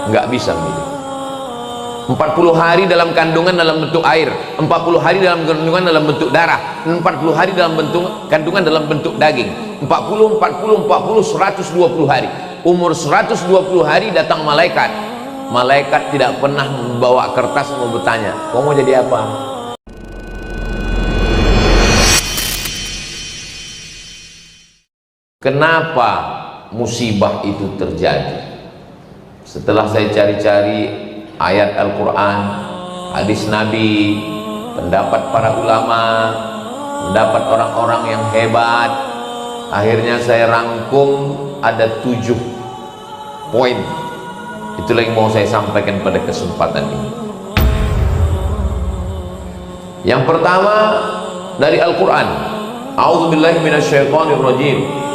nggak bisa milih. 40 hari dalam kandungan dalam bentuk air, 40 hari dalam kandungan dalam bentuk darah, 40 hari dalam bentuk kandungan dalam bentuk daging, 40 120 hari. Umur 120 hari datang malaikat. Malaikat tidak pernah membawa kertas mau bertanya, "Kau mau jadi apa?" Kenapa musibah itu terjadi? Setelah saya cari-cari ayat Al-Quran, hadis Nabi, pendapat para ulama, pendapat orang-orang yang hebat, akhirnya saya rangkum ada 7 poin. Itulah yang mau saya sampaikan pada kesempatan ini. Yang pertama dari Al-Quran, A'udzubillahi minasyaitonirrajim.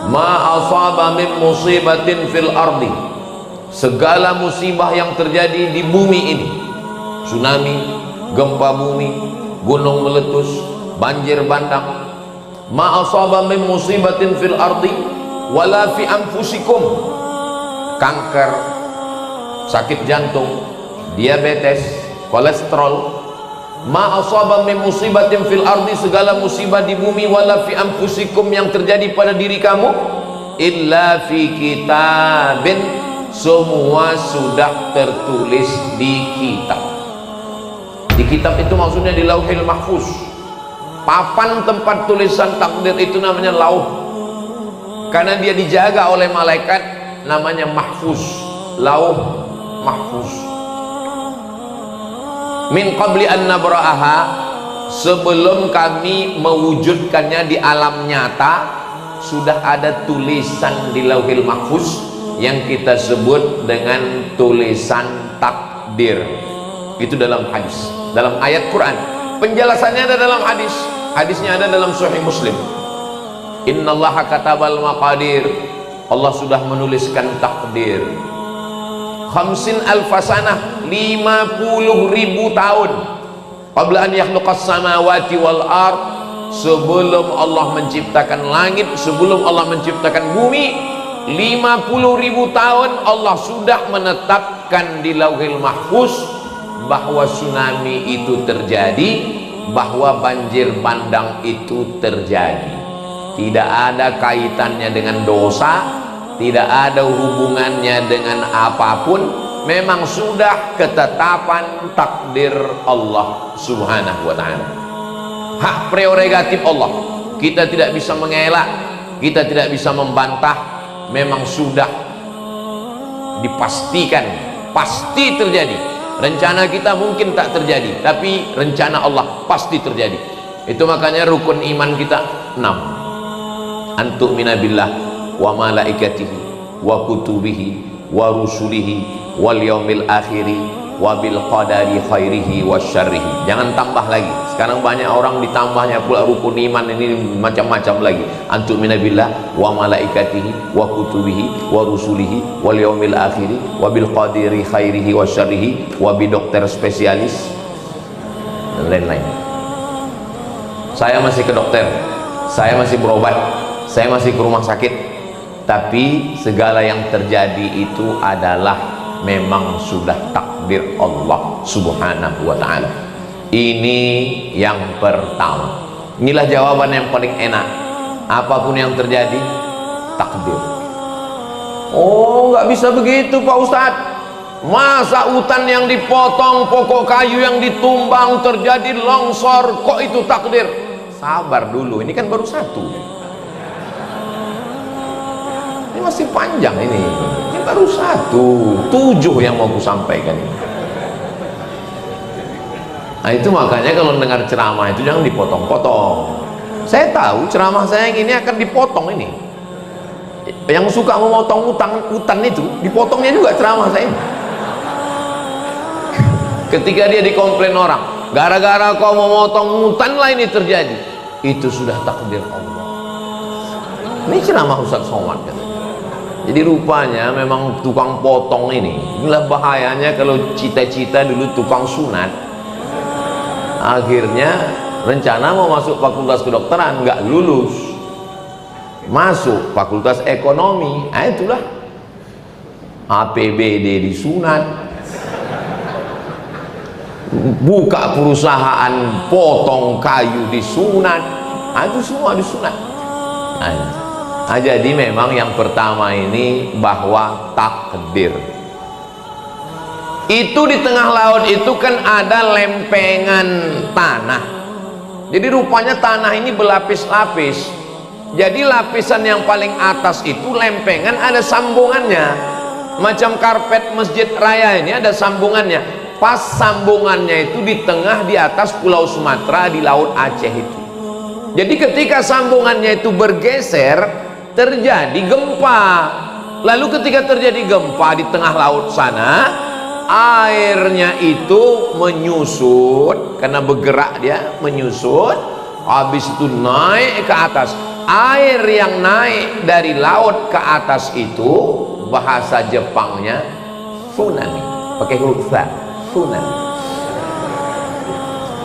Ma asaba min musibatin fil ardi, segala musibah yang terjadi di bumi ini, tsunami, gempa bumi, gunung meletus, banjir bandang, ma asaba min musibatin fil ardi wala fi anfusikum, kanker, sakit jantung, diabetes, kolesterol, ma asaba min musibatin fil ardi, segala musibah di bumi, wala fi anfusikum, yang terjadi pada diri kamu, illa fi kitabin, semua sudah tertulis di kitab. Di kitab itu maksudnya di Lauhil Mahfuz. Papan tempat tulisan takdir itu namanya lauh, karena dia dijaga oleh malaikat, namanya mahfuz. Lauh mahfuz. Min qabli an nabra'aha, sebelum kami mewujudkannya di alam nyata, sudah ada tulisan di Lauhil Mahfuz yang kita sebut dengan tulisan takdir. Itu dalam hadis, dalam ayat Quran. Penjelasannya ada dalam hadis. Hadisnya ada dalam Sahih Muslim. Innallaha katabal maqadir, Allah sudah menuliskan takdir. 50 alfasanah, 50.000 tahun, qabla an yakhluqas samawati wal ard, sebelum Allah menciptakan langit, sebelum Allah menciptakan bumi, 50.000 tahun Allah sudah menetapkan di Lauhil Mahfuz bahwa tsunami itu terjadi, bahwa banjir bandang itu terjadi. Tidak ada kaitannya dengan dosa, tidak ada hubungannya dengan apapun, memang sudah ketetapan takdir Allah subhanahu wa ta'ala. Hak prerogatif Allah, kita tidak bisa mengelak, kita tidak bisa membantah, memang sudah dipastikan pasti terjadi. Rencana kita mungkin tak terjadi, tapi rencana Allah pasti terjadi. Itu makanya rukun iman kita 6. Antu'mina billah wa malaikatihi wa kutubihi wa rusulihi wal yaumil akhiri wa bil qadari khairihi wa syarrihi. Jangan tambah lagi. Sekarang banyak orang ditambahnya pula rukun iman ini macam-macam lagi. Antu'mina billah wa malaikatihi wa kutubihi wa rusulihi wal yaumil akhiri wa bil qadari khairihi wa syarrihi wa bi dokter spesialis dan lain-lain. Saya masih ke dokter, saya masih berobat, saya masih ke rumah sakit, tapi segala yang terjadi itu adalah memang sudah takdir Allah subhanahu wa ta'ala. Ini yang pertama. Inilah jawaban yang paling enak. Apapun yang terjadi, takdir. Oh, nggak bisa begitu Pak Ustadz. Masa hutan yang dipotong, pokok kayu yang ditumbang, terjadi longsor, kok itu takdir? Sabar dulu, ini kan baru 1. Ini masih panjang ini baru 1, 7 yang mau aku sampaikan ini. Nah itu makanya kalau dengar ceramah itu jangan dipotong-potong. Saya tahu ceramah saya yang ini akan dipotong ini. Yang suka memotong hutan itu, dipotongnya juga ceramah saya ini. Ketika dia dikomplain orang, gara-gara kau memotong hutan lah ini terjadi, itu sudah takdir Allah. Ini ceramah Ustaz Somad katanya. Jadi rupanya memang tukang potong ini, inilah bahayanya kalau cita-cita dulu tukang sunat, akhirnya rencana mau masuk fakultas kedokteran nggak lulus, masuk fakultas ekonomi, itulah APBD disunat, buka perusahaan potong kayu disunat, itu semua disunat. Jadi memang yang pertama ini bahwa takdir itu di tengah laut itu kan ada lempengan tanah. Jadi rupanya tanah ini berlapis-lapis. Jadi lapisan yang paling atas itu lempengan ada sambungannya, macam karpet masjid raya ini ada sambungannya. Pas sambungannya itu di tengah di atas Pulau Sumatera di Laut Aceh itu. Jadi ketika sambungannya itu bergeser terjadi gempa. Lalu ketika terjadi gempa di tengah laut sana, airnya itu menyusut karena bergerak, dia menyusut, habis itu naik ke atas. Air yang naik dari laut ke atas itu bahasa Jepangnya tsunami, pakai huruf fa, tsunami.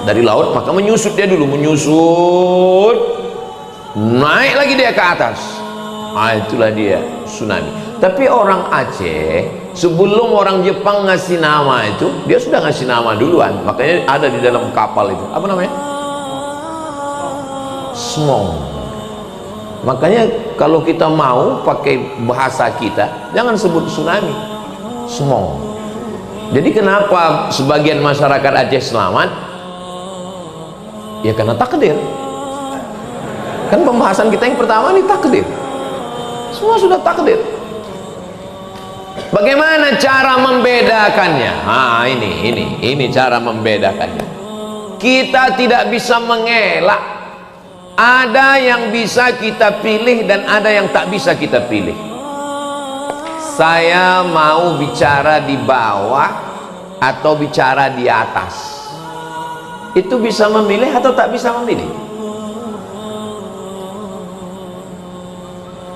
Dari laut maka menyusut, dia dulu menyusut, naik lagi dia ke atas. Itulah dia tsunami. Tapi orang Aceh sebelum orang Jepang ngasih nama itu, dia sudah ngasih nama duluan. Makanya ada di dalam kapal itu, apa namanya? Smong. Makanya kalau kita mau pakai bahasa kita, jangan sebut tsunami, smong. Jadi kenapa sebagian masyarakat Aceh selamat? Ya karena takdir. Kan pembahasan kita yang pertama ini takdir. Semua sudah takdir. Bagaimana cara membedakannya? Ini cara membedakannya. Kita tidak bisa mengelak. Ada yang bisa kita pilih dan ada yang tak bisa kita pilih. Saya mau bicara di bawah atau bicara di atas. Itu bisa memilih atau tak bisa memilih?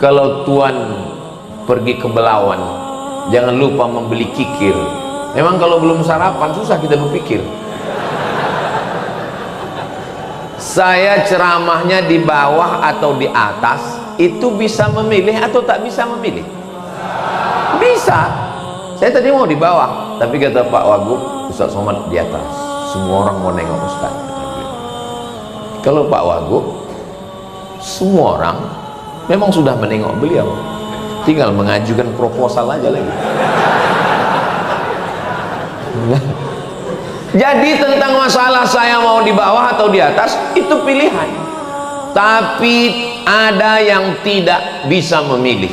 Kalau tuan pergi ke Belawan, jangan lupa membeli kikir. Memang kalau belum sarapan susah kita berpikir. Saya ceramahnya di bawah atau di atas, itu bisa memilih atau tak bisa memilih? Bisa. Saya tadi mau di bawah, tapi kata Pak Wagub, Ustaz Somad di atas. Semua orang mau nengok Ustaz. Kalau Pak Wagub, semua orang memang sudah menengok beliau, tinggal mengajukan proposal aja lagi. Jadi tentang masalah saya mau di bawah atau di atas itu pilihan. Tapi ada yang tidak bisa memilih.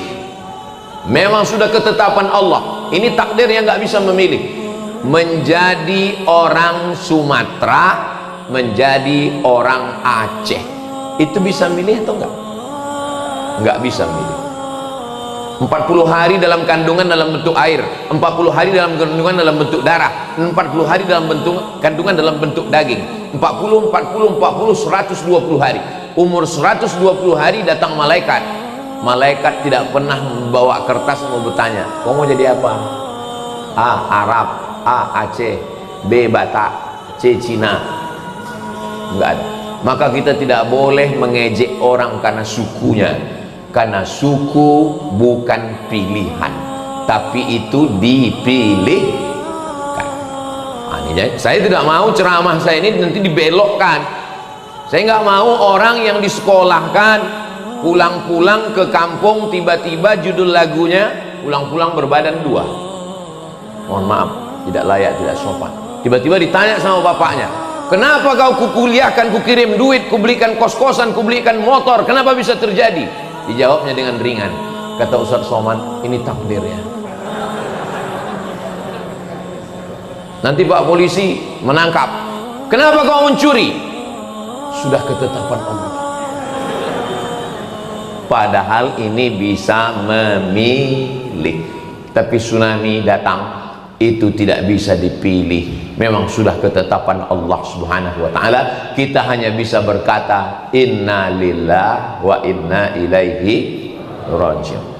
Memang sudah ketetapan Allah. Ini takdir yang nggak bisa memilih. Menjadi orang Sumatera, menjadi orang Aceh, itu bisa milih atau enggak? Nggak bisa milih. 40 hari dalam kandungan dalam bentuk air, 40 hari dalam kandungan dalam bentuk darah, 40 hari dalam bentuk kandungan dalam bentuk daging, 40, 120 hari. Umur 120 hari datang malaikat. Malaikat tidak pernah membawa kertas mau bertanya, kau mau jadi apa? A. Arab, A. Aceh, B. Batak, C. Cina. Enggak ada. Maka kita tidak boleh mengejek orang karena sukunya. Karena suku bukan pilihan, tapi itu dipilihkan. Saya tidak mau ceramah saya ini nanti dibelokkan. Saya nggak mau orang yang disekolahkan pulang-pulang ke kampung tiba-tiba judul lagunya pulang-pulang berbadan dua. Mohon maaf, tidak layak, tidak sopan. Tiba-tiba ditanya sama bapaknya, kenapa kau kukuliahkan, kukirim duit, kubelikan kos-kosan, kubelikan motor, kenapa bisa terjadi? Dijawabnya dengan ringan, kata Ustaz Somad, ini takdir ya. Nanti Pak polisi menangkap, kenapa kau mencuri? Sudah ketetapan Allah. Padahal ini bisa memilih. Tapi tsunami datang, itu tidak bisa dipilih. Memang sudah ketetapan Allah Subhanahu wa ta'ala. Kita hanya bisa berkata inna lillahi wa inna ilaihi raji'un.